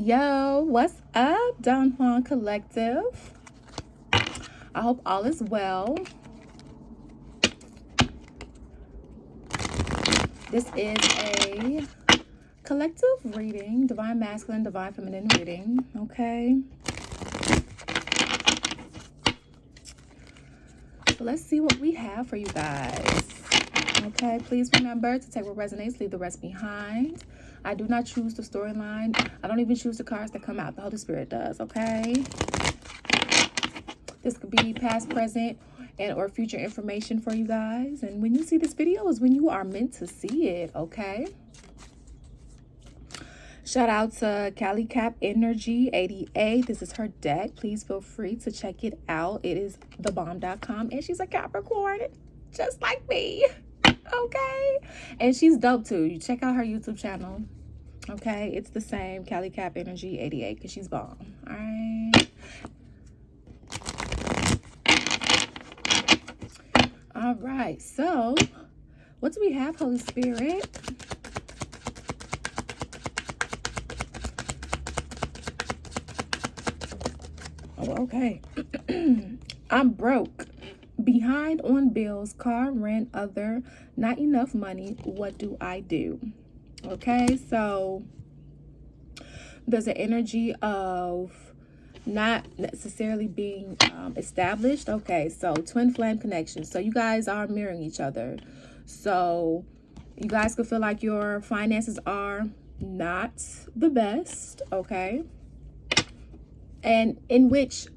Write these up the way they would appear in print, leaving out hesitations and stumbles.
Yo, what's up, Don Juan Collective? I hope all is well. This is a collective reading, divine masculine, divine feminine reading, okay? So let's see what we have for you guys. Okay, please remember to take what resonates, leave the rest behind. I do not choose the storyline. I don't even choose the cards that come out. The Holy Spirit does, okay? This could be past, present, and or future information for you guys. And when you see this video is when you are meant to see it, okay? Shout out to Cali Cap Energy 88. This is her deck. Please feel free to check it out. It is thebomb.com, and she's a Capricorn, just like me. Okay, and she's dope too. You check out her YouTube channel. Okay, it's the same, Cali Cap Energy 88, because she's bomb. All right. All right, so what do we have, Holy Spirit? Oh, okay. I'm broke. Behind on bills, car, rent, other, not enough money. What do I do? Okay, so there's an energy of not necessarily being established. Okay, so twin flame connection. So you guys are mirroring each other. So you guys could feel like your finances are not the best. Okay, and in which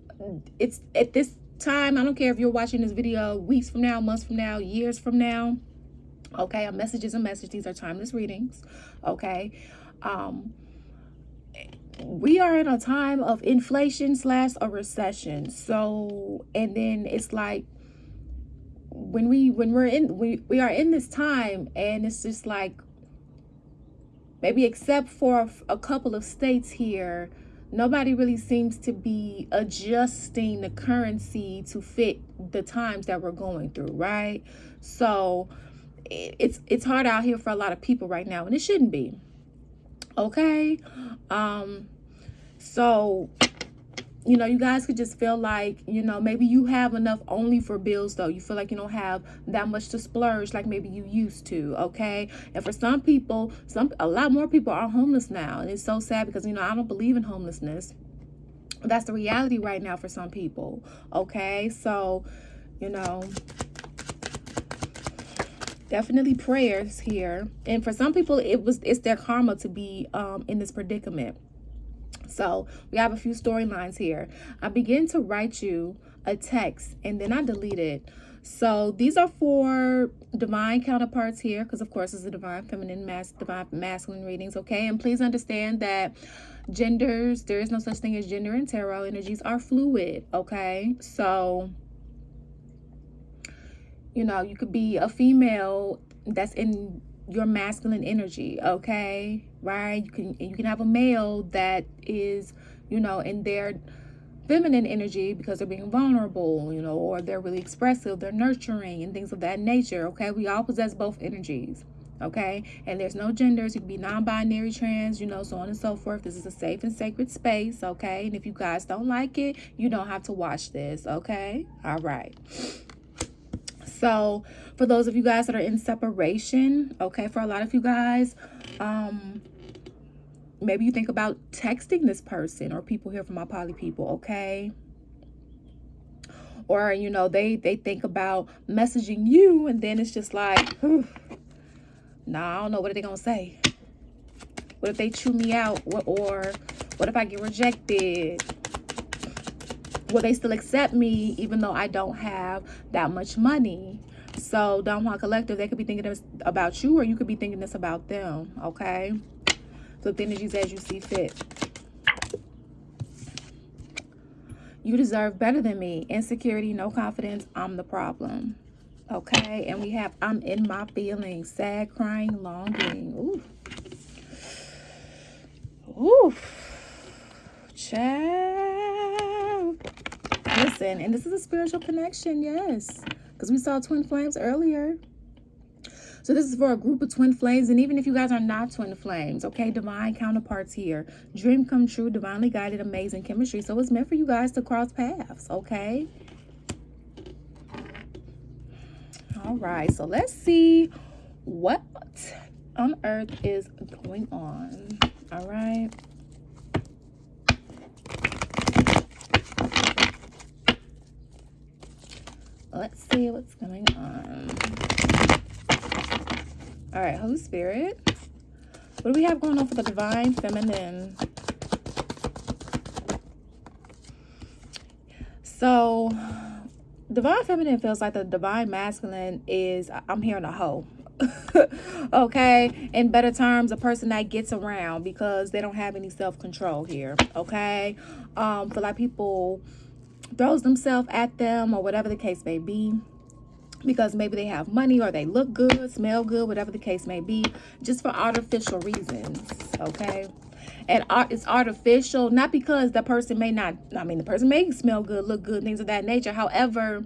it's at this time, I don't care if you're watching this video weeks from now, months from now, years from now. Okay, a message is a message. These are timeless readings. Okay, we are in a time of inflation / a recession. So, and then it's like when we are in this time, and it's just like, maybe except for a couple of states here, nobody really seems to be adjusting the currency to fit the times that we're going through, right? So it's hard out here for a lot of people right now, and it shouldn't be. Okay, so you know, you guys could just feel like, you know, maybe you have enough only for bills, though. You feel like you don't have that much to splurge like maybe you used to, okay? And for some people, a lot more people are homeless now. And it's so sad because, you know, I don't believe in homelessness. That's the reality right now for some people, okay? So, you know, definitely prayers here. And for some people, it's their karma to be in this predicament. So we have a few storylines here. I begin to write you a text and then I delete it. So these are for divine counterparts here, because of course it's a divine feminine, divine masculine readings, okay? And please understand that genders, there is no such thing as gender in tarot. Energies are fluid, okay? So, you know, you could be a female that's in your masculine energy, okay, right? You can have a male that is, you know, in their feminine energy because they're being vulnerable, you know, or they're really expressive, they're nurturing and things of that nature, okay? We all possess both energies, okay? And there's no genders. You can be non-binary, trans, you know, so on and so forth. This is a safe and sacred space, okay? And if you guys don't like it, you don't have to watch this, okay? All right. So for those of you guys that are in separation, okay, for a lot of you guys, maybe you think about texting this person, or people here from my poly people, okay? Or, you know, they think about messaging you, and then it's just like, nah, I don't know, what are they gonna say? What if they chew me out? Or what if I get rejected? Will they still accept me even though I don't have that much money? So Don Juan Collective, they could be thinking this about you, or you could be thinking this about them, okay? Flip the energies as you see fit. You deserve better than me. Insecurity, no confidence, I'm the problem. Okay, and we have I'm in my feelings. Sad, crying, longing. Ooh. Ooh. Child. Listen, and this is a spiritual connection, yes. Because we saw twin flames earlier. So this is for a group of twin flames, and even if you guys are not twin flames, okay, divine counterparts here. Dream come true, divinely guided, amazing chemistry. So it's meant for you guys to cross paths, okay? All right, so let's see what on earth is going on. All right. Let's see what's going on. All right, Holy Spirit. What do we have going on for the divine feminine? So, divine feminine feels like the divine masculine is, I'm hearing a hoe. Okay, in better terms, a person that gets around because they don't have any self-control here. Okay, feel like people throws themselves at them or whatever the case may be, because maybe they have money or they look good, smell good, whatever the case may be, just for artificial reasons. Okay, and it's artificial not because the person may not, I mean, the person may smell good, look good, things of that nature. However,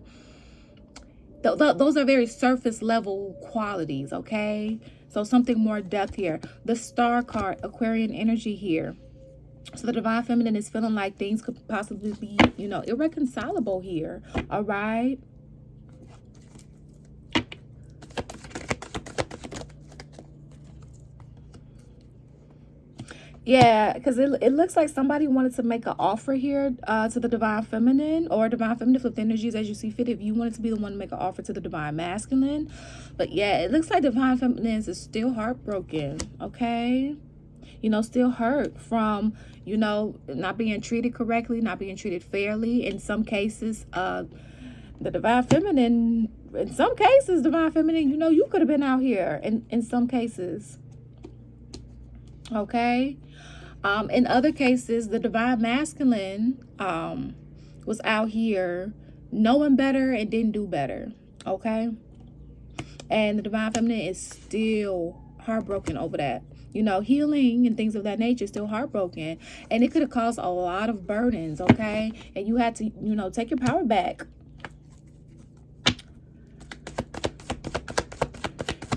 those are very surface level qualities. Okay, so something more depth here. The Star card, Aquarian energy here. So the divine feminine is feeling like things could possibly be, you know, irreconcilable here. All right. Yeah, because it looks like somebody wanted to make an offer here to the divine feminine, or divine feminine flipped energies as you see fit, if you wanted to be the one to make an offer to the divine masculine. But yeah, it looks like divine feminine is still heartbroken. Okay, you know, still hurt from, you know, not being treated correctly, not being treated fairly. In some cases, the divine feminine, in some cases, divine feminine, you know, you could have been out here in some cases. Okay. In other cases, the divine masculine was out here knowing better and didn't do better. Okay. And the divine feminine is still heartbroken over that. You know, healing and things of that nature, still heartbroken. And it could have caused a lot of burdens, okay? And you had to, you know, take your power back.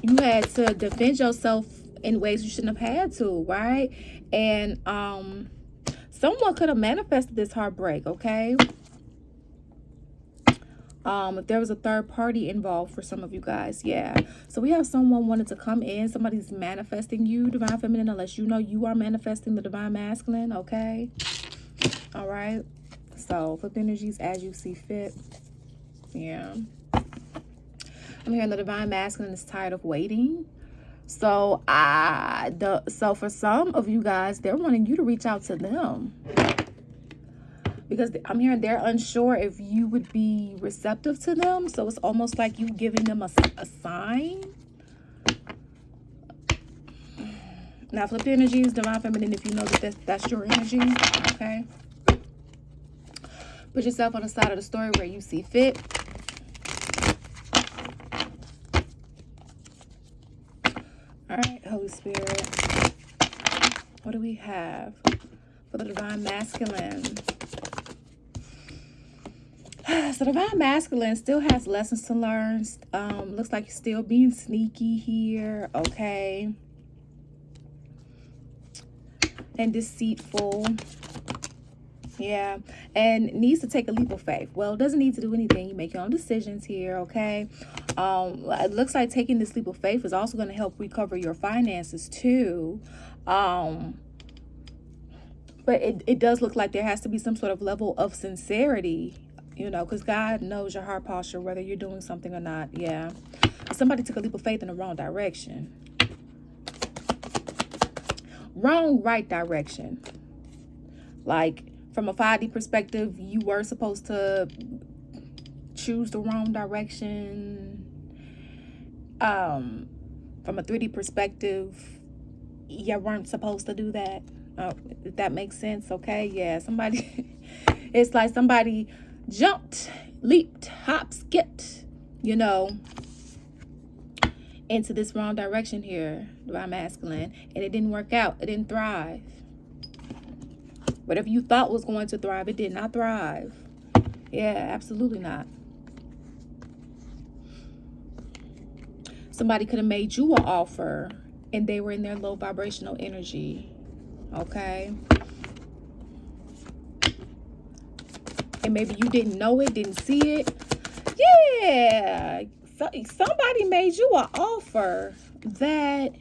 You had to defend yourself in ways you shouldn't have had to, right? And someone could have manifested this heartbreak, okay? If there was a third party involved for some of you guys, yeah. So we have someone wanted to come in. Somebody's manifesting you, divine feminine, unless you know you are manifesting the divine masculine, okay? All right. So flip energies as you see fit. Yeah. I'm hearing the divine masculine is tired of waiting. So so for some of you guys, they're wanting you to reach out to them, because I'm hearing they're unsure if you would be receptive to them. So it's almost like you giving them a sign. Now flip the energies, divine feminine, if you know that that's your energy, okay? Put yourself on the side of the story where you see fit. All right, Holy Spirit. What do we have for the divine masculine? So divine masculine still has lessons to learn. Looks like you're still being sneaky here, okay? And deceitful. Yeah, and needs to take a leap of faith. Well, doesn't need to do anything. You make your own decisions here, okay? It looks like taking this leap of faith is also going to help recover your finances too. But it does look like there has to be some sort of level of sincerity, you know, because God knows your heart posture, whether you're doing something or not. Yeah, somebody took a leap of faith in the wrong direction. Right direction. Like, from a 5D perspective, you were supposed to choose the wrong direction. From a 3D perspective, you weren't supposed to do that. If that makes sense, okay? Yeah, somebody, it's like somebody jumped, leaped, hopped, skipped, you know, into this wrong direction here, divine masculine, and it didn't work out. It didn't thrive. Whatever you thought was going to thrive, it did not thrive. Yeah, absolutely not. Somebody could have made you an offer and they were in their low vibrational energy. Okay. And maybe you didn't know it, didn't see it. Yeah. So, somebody made you an offer that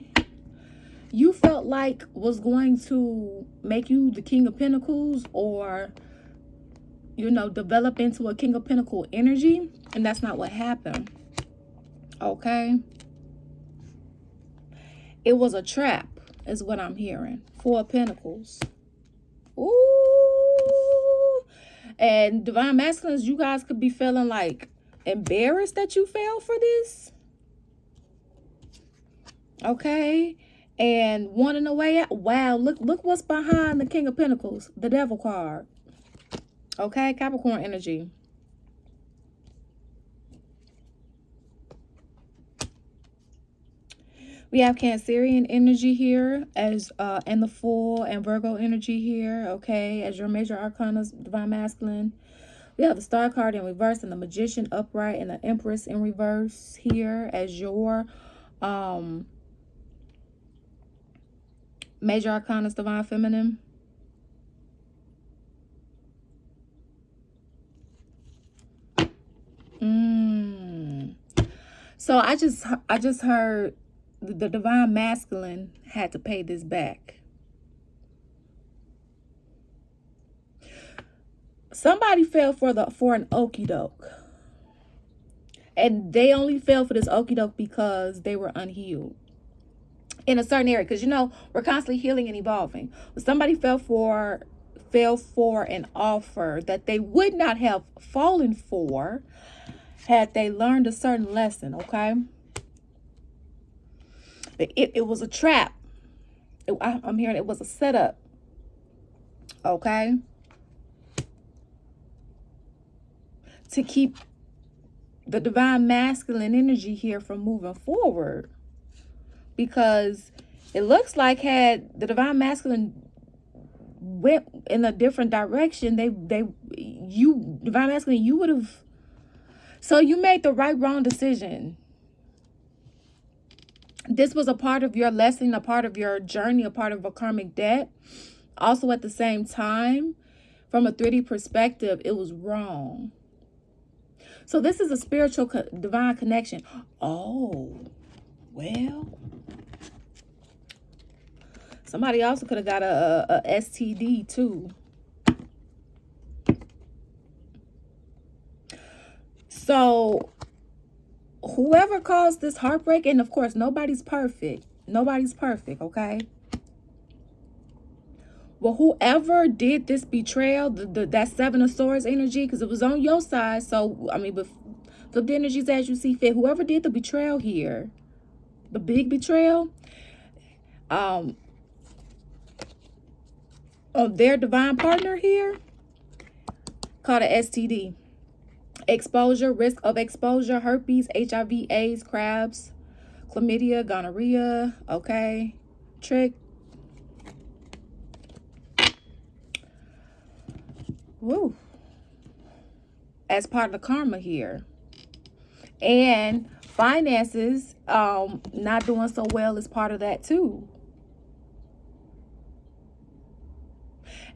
you felt like was going to make you the King of Pentacles, or, you know, develop into a King of Pentacle energy. And that's not what happened. Okay. It was a trap, is what I'm hearing. Four of Pentacles. Ooh. And Divine Masculines, you guys could be feeling like embarrassed that you fell for this. Okay. And wanting a way out. Wow, look what's behind the King of Pentacles. The Devil card. Okay, Capricorn energy. We have Cancerian energy here as and the Fool, and Virgo energy here, okay, as your major arcana, Divine Masculine. We have the Star card in reverse and the Magician upright and the Empress in reverse here as your major arcana, Divine Feminine. So I just heard the Divine Masculine had to pay this back. Somebody fell for an okie doke. And they only fell for this okie doke because they were unhealed in a certain area. Because, you know, we're constantly healing and evolving. But somebody fell for an offer that they would not have fallen for had they learned a certain lesson, okay? It was a trap. I'm hearing it was a setup, okay? To keep the Divine Masculine energy here from moving forward. Because it looks like had the Divine Masculine went in a different direction, Divine Masculine, you would have. So you made the wrong decision. This was a part of your lesson, a part of your journey, a part of a karmic debt. Also at the same time, from a 3D perspective, it was wrong. So this is a spiritual divine connection. Oh, well. Somebody also could have got a STD too. So whoever caused this heartbreak, and of course, nobody's perfect. Nobody's perfect, okay? Well, whoever did this betrayal, that Seven of Swords energy, because it was on your side. So, I mean, but flip the energies as you see fit. Whoever did the betrayal here, the big betrayal, of their divine partner here, called a STD. Exposure, risk of exposure, herpes, HIV, AIDS, crabs, chlamydia, gonorrhea, okay, trick. Woo. As part of the karma here. And finances, not doing so well is part of that too.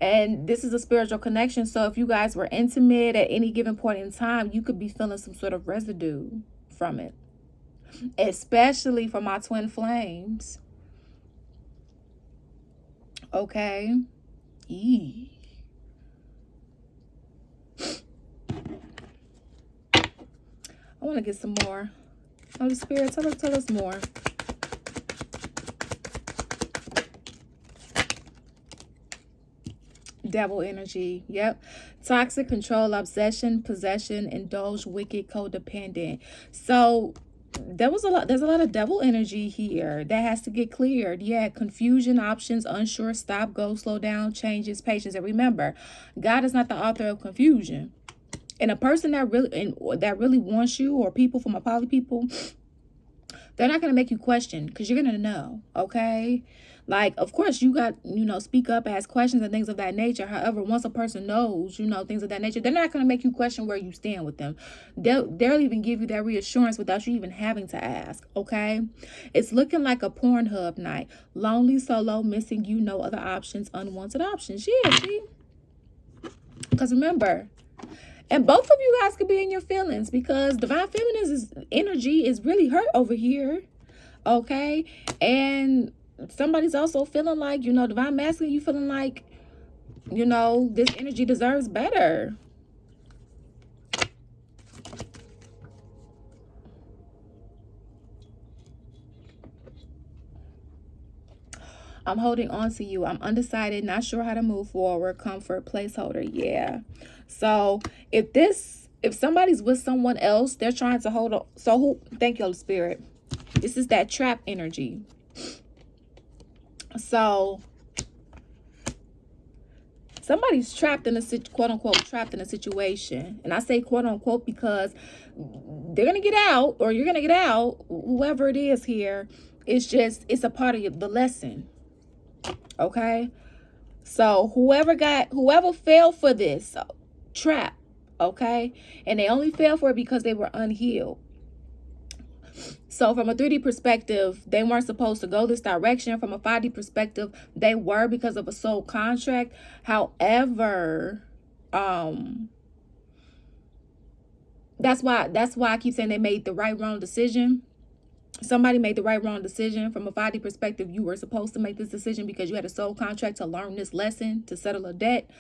And this is a spiritual connection. So if you guys were intimate at any given point in time, you could be feeling some sort of residue from it. Especially for my twin flames. Okay. Eee. I want to get some more. Holy Spirit, tell us more. Devil energy. Yep. Toxic, control, obsession, possession, indulge, wicked, codependent. So there's a lot of devil energy here that has to get cleared. Yeah, confusion, options, unsure, stop, go, slow down, changes, patience. And remember, God is not the author of confusion. And a person that really wants you, or people, for my poly people, They're not going to make you question because you're going to know, okay? Like, of course, you got, speak up, ask questions and things of that nature. However, once a person knows, things of that nature, they're not going to make you question where you stand with them. They'll even give you that reassurance without you even having to ask, okay? It's looking like a Pornhub night. Lonely, solo, missing you, no other options, unwanted options. Yeah, see? Because remember, and both of you guys could be in your feelings because Divine Feminine's energy is really hurt over here. Okay? And somebody's also feeling like, Divine Masculine, you feeling like, this energy deserves better. I'm holding on to you. I'm undecided, not sure how to move forward. Comfort, placeholder. Yeah. So if somebody's with someone else, they're trying to hold on. So who? Thank you, Holy Spirit. This is that trap energy. So somebody's trapped in a quote unquote trapped in a situation. And I say quote unquote because they're going to get out, or you're going to get out, whoever it is here. It's a part of the lesson. Okay? So whoever fell for this trap, okay? And they only fell for it because they were unhealed. So from a 3D perspective, they weren't supposed to go this direction. From a 5D perspective, they were because of a soul contract. However, that's why I keep saying they made the wrong decision. Somebody made the wrong decision. From a 5D perspective, you were supposed to make this decision because you had a soul contract to learn this lesson, to settle a debt.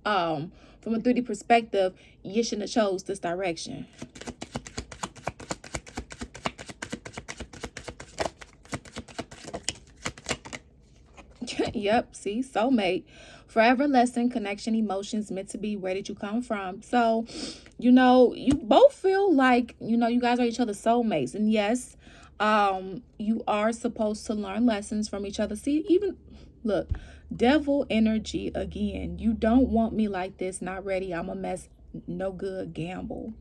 From a 3D perspective, you shouldn't have chose this direction. Yep, see, soulmate. Forever lesson, connection, emotions, meant to be. Where did you come from? So, you both feel like, you guys are each other's soulmates. And yes, you are supposed to learn lessons from each other. See, even, look, devil energy again. You don't want me like this, not ready, I'm a mess, no good, gamble.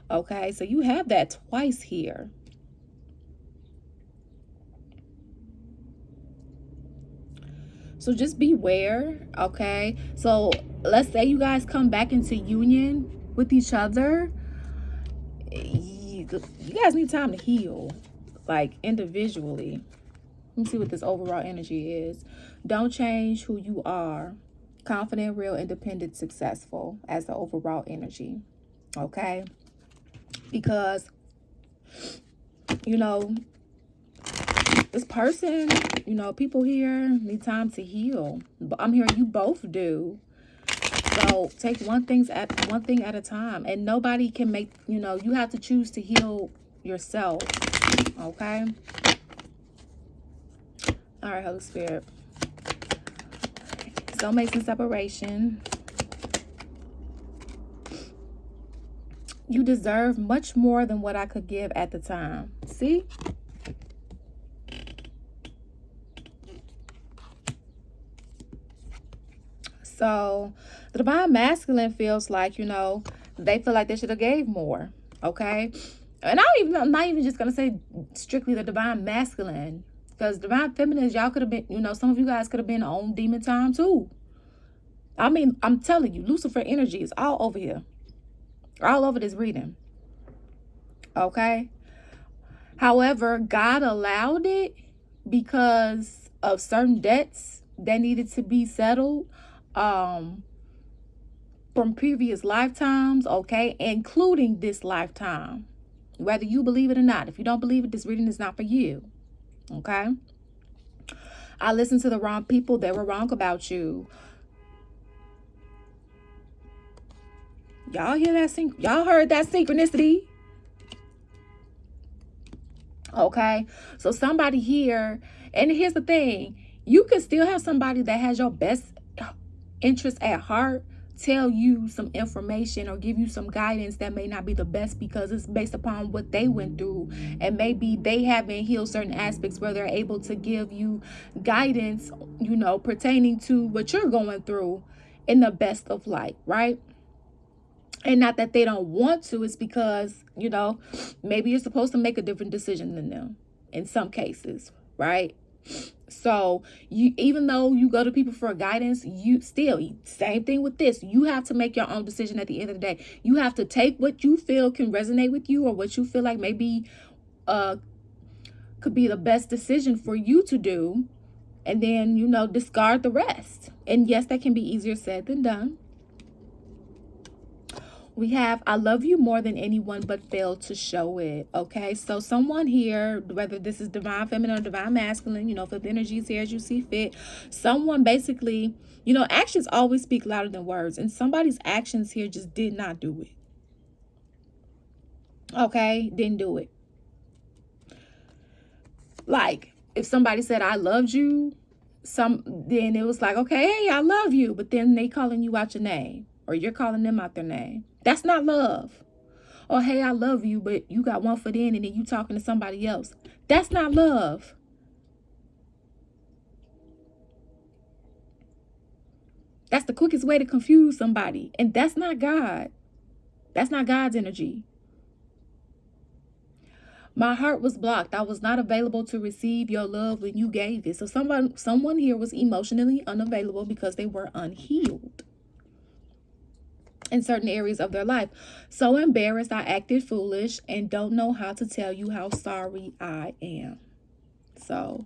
Okay, so you have that twice here. So just beware, okay? So let's say you guys come back into union with each other. You guys need time to heal, like individually. Let me see what this overall energy is. Don't change who you are. Confident, real, independent, successful as the overall energy, okay? Because, this person, people here need time to heal. But I'm hearing you both do. So take one thing at a time. And nobody can make, you have to choose to heal yourself. Okay? All right, Holy Spirit. Soulmates and separation. You deserve much more than what I could give at the time. See? So the Divine Masculine feels like, they feel like they should have gave more. Okay? And I'm not even just going to say strictly the Divine Masculine. Because Divine Feminines, y'all could have been, some of you guys could have been on demon time too. I mean, I'm telling you, Lucifer energy is all over here. All over this reading. Okay? However, God allowed it because of certain debts that needed to be settled from previous lifetimes, okay, including this lifetime. Whether you believe it or not. If you don't believe it, this reading is not for you. Okay? I listened to the wrong people. They were wrong about you. Y'all hear that? Y'all heard that synchronicity? Okay? So somebody here, and here's the thing. You could still have somebody that has your best interest at heart tell you some information or give you some guidance that may not be the best because it's based upon what they went through, and maybe they haven't healed certain aspects where they're able to give you guidance, pertaining to what you're going through in the best of light, right? And not that they don't want to, it's because, maybe you're supposed to make a different decision than them. in some cases, right? So you, even though you go to people for guidance, you still, same thing with this. You have to make your own decision at the end of the day. You have to take what you feel can resonate with you, or what you feel like maybe could be the best decision for you to do, and then, you know, discard the rest. And yes, that can be easier said than done. We have, I love you more than anyone but failed to show it. Okay, so someone here, whether this is divine feminine or divine masculine, you know, flip the energies here as you see fit. Someone basically, you know, actions always speak louder than words, and somebody's actions here just did not do it. Okay, didn't do it. Like, if somebody said I loved you, then it was like, okay, hey, I love you, but then they calling you out your name, or you're calling them out their name. That's not love. Or, hey, I love you, but you got one foot in and then you talking to somebody else. That's not love. That's the quickest way to confuse somebody. And that's not God. That's not God's energy. My heart was blocked. I was not available to receive your love when you gave it. So someone here was emotionally unavailable because they were unhealed in certain areas of their life. So embarrassed, I acted foolish and don't know how to tell you how sorry I am. So,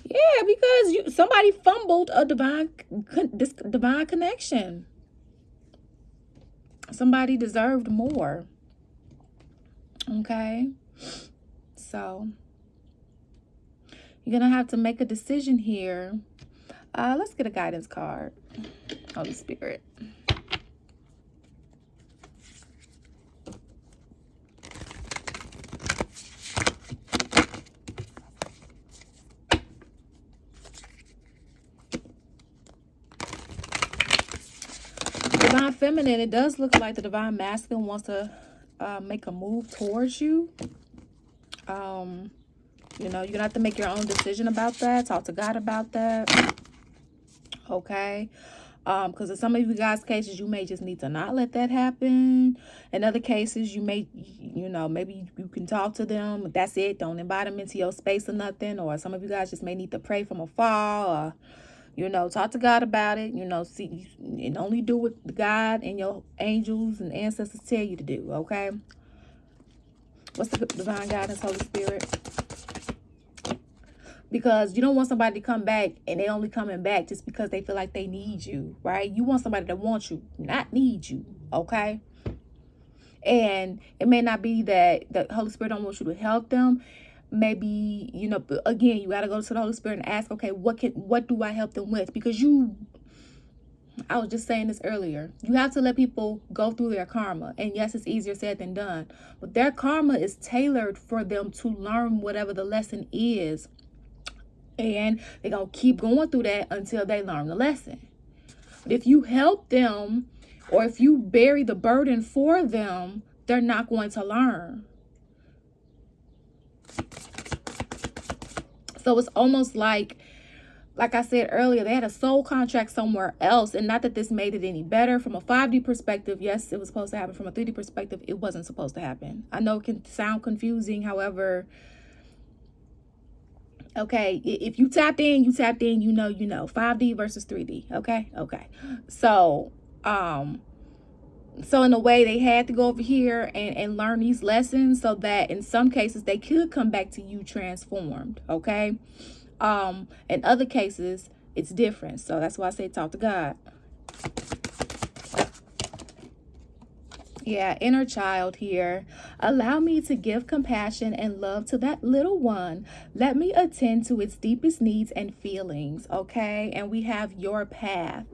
yeah, because somebody fumbled this divine connection. Somebody deserved more. Okay, so you're gonna have to make a decision here. Let's get a guidance card. Holy Spirit. Divine feminine, it does look like the divine masculine wants to make a move towards you. You know, you're gonna have to make your own decision about that. Talk to God about that. Okay. Because in some of you guys' cases, you may just need to not let that happen. In other cases, you may, you know, maybe you can talk to them. That's it. Don't invite them into your space or nothing. Or some of you guys just may need to pray from afar, or, you know, talk to God about it. You know, see, and only do what God and your angels and ancestors tell you to do. Okay. What's the divine guidance, Holy Spirit? Because you don't want somebody to come back and they only coming back just because they feel like they need you, right? You want somebody that wants you, not need you, okay? And it may not be that the Holy Spirit don't want you to help them. Maybe, you know, again, you got to go to the Holy Spirit and ask, okay, what do I help them with? Because I was just saying this earlier, you have to let people go through their karma. And yes, it's easier said than done. But their karma is tailored for them to learn whatever the lesson is. And they're going to keep going through that until they learn the lesson. But if you help them, or if you bury the burden for them, they're not going to learn. So it's almost like I said earlier, they had a soul contract somewhere else. And not that this made it any better. From a 5D perspective, yes, it was supposed to happen. From a 3D perspective, it wasn't supposed to happen. I know it can sound confusing. However, okay, if you tapped in, you know, 5D versus 3D. Okay. So, so in a way, they had to go over here and learn these lessons so that in some cases they could come back to you transformed. Okay. In other cases, it's different. So that's why I say talk to God. Yeah, inner child here. Allow me to give compassion and love to that little one. Let me attend to its deepest needs and feelings, okay? And we have your path.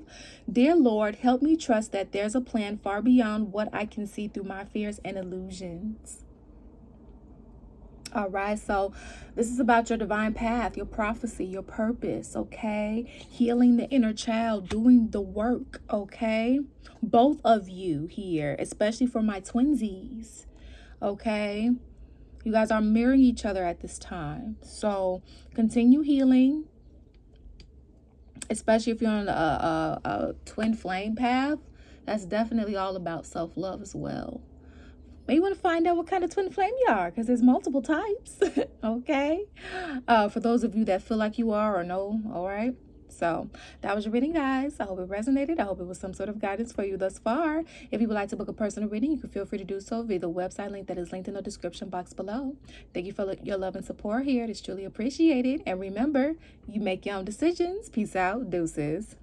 Dear Lord, help me trust that there's a plan far beyond what I can see through my fears and illusions. All right, so this is about your divine path, your prophecy, your purpose, okay? Healing the inner child, doing the work, okay? Both of you here, especially for my twinsies, okay? You guys are mirroring each other at this time. So continue healing, especially if you're on a twin flame path. That's definitely all about self-love as well. Maybe you want to find out what kind of twin flame you are, because there's multiple types. Okay. For those of you that feel like you are or know, all right. So that was your reading, guys. I hope it resonated. I hope it was some sort of guidance for you thus far. If you would like to book a personal reading, you can feel free to do so via the website link that is linked in the description box below. Thank you for your love and support here. It is truly appreciated. And remember, you make your own decisions. Peace out. Deuces.